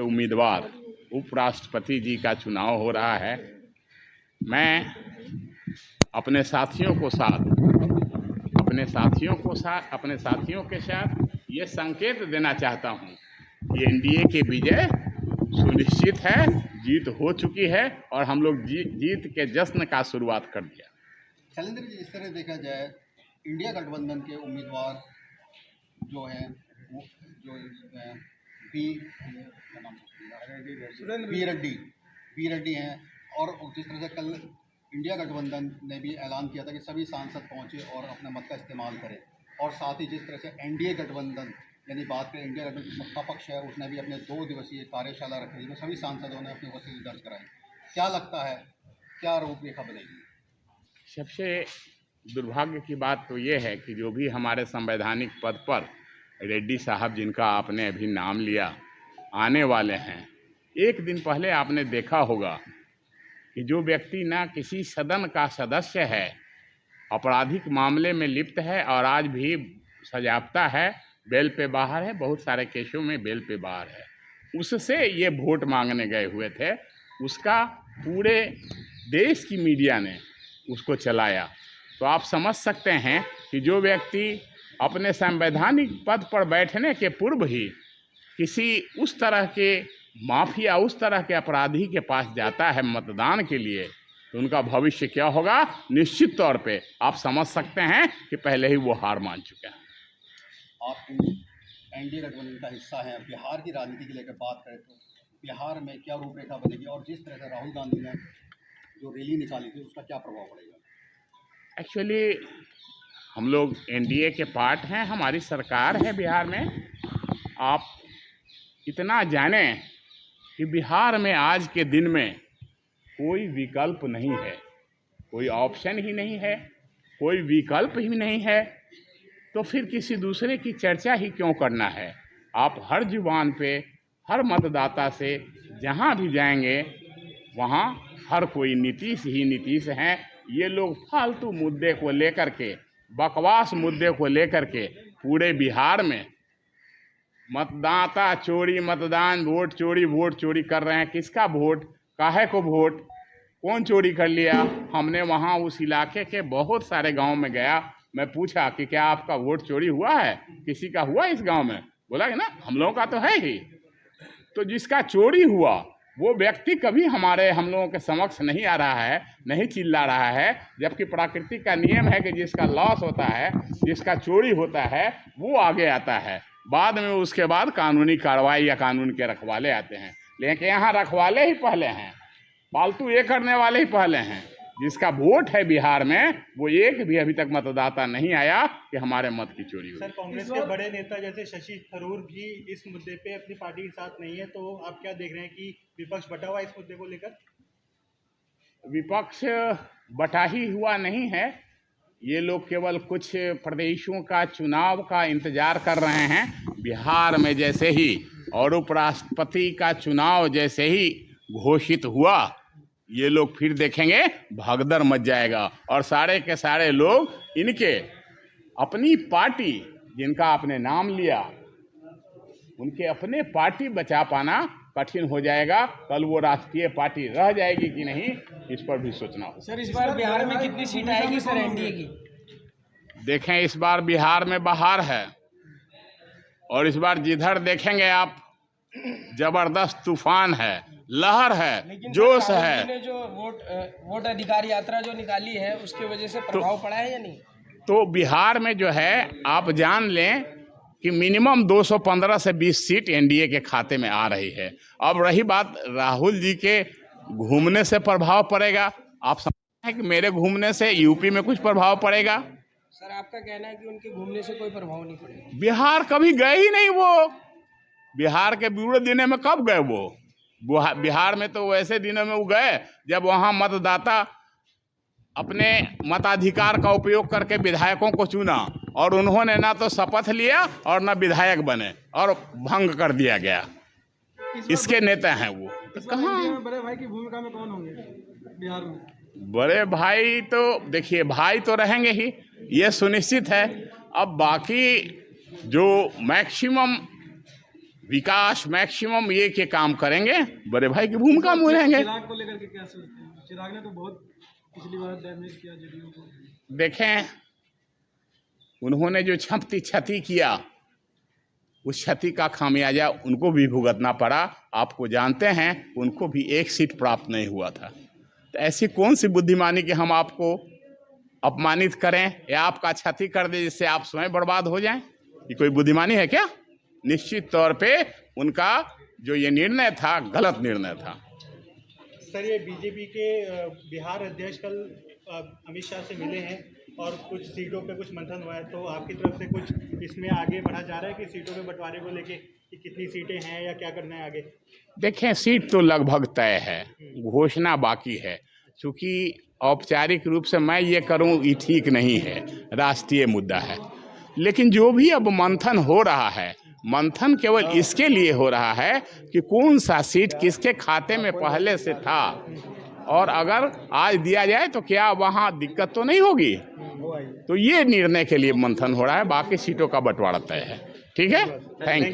उम्मीदवार उपराष्ट्रपति जी का चुनाव हो रहा है। मैं अपने साथियों के साथ ये संकेत देना चाहता हूँ कि एनडीए की विजय सुनिश्चित है, जीत हो चुकी है और हम लोग जीत के जश्न का शुरुआत कर दिया। शैलेंद्र जी, इस तरह देखा जाए इंडिया गठबंधन के उम्मीदवार जो हैं वो जो बी रेड्डी हैं, और जिस तरह से कल इंडिया गठबंधन ने भी ऐलान किया था कि सभी सांसद पहुंचे और अपने मत का इस्तेमाल करें, और साथ ही जिस तरह से एनडीए गठबंधन यानी बात करें इंडिया गठबंधन की सत्ता पक्ष है, उसने भी अपने 2 दिवसीय कार्यशाला रखी जिसमें सभी सांसदों ने अपनी उपस्थिति दर्ज कराई। क्या लगता है, क्या रूपरेखा बनेगी? सबसे दुर्भाग्य की बात तो ये है कि जो भी हमारे संवैधानिक पद पर रेड्डी साहब, जिनका आपने अभी नाम लिया, आने वाले हैं, एक दिन पहले आपने देखा होगा कि जो व्यक्ति ना किसी सदन का सदस्य है, आपराधिक मामले में लिप्त है और आज भी सजाप्ता है, बेल पे बाहर है, बहुत सारे केसों में बेल पे बाहर है, उससे ये वोट मांगने गए हुए थे, उसका पूरे देश की मीडिया ने उसको चलाया। तो आप समझ सकते हैं कि जो व्यक्ति अपने संवैधानिक पद पर बैठने के पूर्व ही किसी उस तरह के माफिया, उस तरह के अपराधी के पास जाता है मतदान के लिए, तो उनका भविष्य क्या होगा, निश्चित तौर पे आप समझ सकते हैं कि पहले ही वो हार मान चुके हैं। आप एनडीए गठबंधन का हिस्सा हैं, बिहार की राजनीति की लेकर बात करें तो बिहार में क्या रूपरेखा बनेगी, और जिस तरह से राहुल गांधी ने जो रैली निकाली थी उसका क्या प्रभाव पड़ेगा? एक्चुअली हम लोग एनडीए के पार्ट हैं, हमारी सरकार है बिहार में। आप इतना जानें कि बिहार में आज के दिन में कोई विकल्प नहीं है, कोई ऑप्शन ही नहीं है, कोई विकल्प ही नहीं है, तो फिर किसी दूसरे की चर्चा ही क्यों करना है। आप हर जुबान पे, हर मतदाता से जहाँ भी जाएंगे वहाँ हर कोई नीतीश ही नीतीश हैं। ये लोग फालतू मुद्दे को लेकर के, बकवास मुद्दे को लेकर के पूरे बिहार में मतदाता चोरी, मतदान, वोट चोरी कर रहे हैं। किसका वोट, काहे को वोट, कौन चोरी कर लिया? हमने वहाँ उस इलाके के बहुत सारे गांव में गया, मैं पूछा कि क्या आपका वोट चोरी हुआ है, किसी का हुआ इस गांव में? बोला कि ना, हम लोगों का तो है ही। तो जिसका चोरी हुआ वो व्यक्ति कभी हम लोगों के समक्ष नहीं आ रहा है, नहीं चिल्ला रहा है, जबकि प्रकृति का नियम है कि जिसका लॉस होता है, जिसका चोरी होता है, वो आगे आता है। बाद में उसके बाद कानूनी कार्रवाई या कानून के रखवाले आते हैं, लेकिन यहाँ रखवाले ही पहले हैं, फालतू ये करने वाले ही पहले हैं। जिसका वोट है बिहार में, वो एक भी अभी तक मतदाता नहीं आया कि हमारे मत की चोरी हुई। सर, कांग्रेस के बड़े नेता जैसे शशि थरूर भी इस मुद्दे पे अपनी पार्टी के साथ नहीं है, तो आप क्या देख रहे हैं कि विपक्ष बटा हुआ है इस मुद्दे को लेकर? विपक्ष बटा ही हुआ नहीं है, ये लोग केवल कुछ प्रदेशों का चुनाव का इंतजार कर रहे हैं। बिहार में जैसे ही और उपराष्ट्रपति का चुनाव जैसे ही घोषित हुआ, ये लोग फिर देखेंगे भगदड़ मच जाएगा, और सारे के सारे लोग इनके अपनी पार्टी, जिनका आपने नाम लिया, उनके अपने पार्टी बचा पाना कठिन हो जाएगा। कल वो राष्ट्रीय पार्टी रह जाएगी कि नहीं, इस पर भी सोचना हो। सर, इस बार बिहार में कितनी सीट आएगी सर एनडीए की? देखें, इस बार बिहार में बहार है, और इस बार जिधर देखेंगे आप जबरदस्त तूफान है, लहर है, जोश है। ने जो वोट अधिकार यात्रा जो निकाली है उसकी वजह से प्रभाव पड़ा है या नहीं? तो बिहार में जो है, आप जान लें कि मिनिमम 215 से 20 सीट एनडीए के खाते में आ रही है। अब रही बात राहुल जी के घूमने से प्रभाव पड़ेगा, आप समझते हैं कि मेरे घूमने से यूपी में कुछ प्रभाव पड़ेगा? सर, आपका कहना है कि उनके घूमने से कोई प्रभाव नहीं पड़ेगा? बिहार कभी गए ही नहीं वो, बिहार के बुरे दिनों में कब गए वो? बिहार में तो वैसे दिनों में वो गए जब वहाँ मतदाता अपने मताधिकार का उपयोग करके विधायकों को चुना, और उन्होंने ना तो शपथ लिया और ना विधायक बने, और भंग कर दिया गया। इसके नेता हैं वो। तो कहाँ बड़े भाई की भूमिका में कौन होंगे बिहार में? बड़े भाई तो देखिए, भाई तो रहेंगे ही, ये सुनिश्चित है। अब बाकी जो मैक्सिमम विकास मैक्सिमम ये के काम करेंगे, बड़े भाई की भूमिका में रहेंगे। चिराग को लेकर के क्या सोचते हैं? चिराग ने तो बहुत पिछली बार डैमेज किया जेडीयू को। देखें, उन्होंने जो क्षति किया, उस क्षति का खामियाजा उनको भी भुगतना पड़ा। आपको जानते हैं, उनको भी एक सीट प्राप्त नहीं हुआ था। तो ऐसी कौन सी बुद्धिमानी कि हम आपको अपमानित करें या आपका क्षति कर दे जिससे आप स्वयं बर्बाद हो जाएं? ये कोई बुद्धिमानी है क्या? निश्चित तौर पे उनका जो ये निर्णय था, गलत निर्णय था। सर, ये बीजेपी के बिहार अध्यक्ष कल अमित शाह से मिले हैं और कुछ सीटों पे कुछ मंथन हुआ है, तो आपकी तरफ से कुछ इसमें आगे बढ़ा जा रहा है कि सीटों के बंटवारे को लेके कि कितनी सीटें हैं या क्या करना है आगे? देखें, सीट तो लगभग तय है, घोषणा बाकी है। क्योंकि औपचारिक रूप से मैं ये करूं ये ठीक नहीं है, राष्ट्रीय मुद्दा है। लेकिन जो भी अब मंथन हो रहा है, मंथन केवल इसके लिए हो रहा है कि कौन सा सीट किसके खाते में पहले से था, और अगर आज दिया जाए तो क्या वहाँ दिक्कत तो नहीं होगी। तो ये निर्णय के लिए मंथन हो रहा है, बाकी सीटों का बंटवारा तय है। ठीक है, थैंक यू।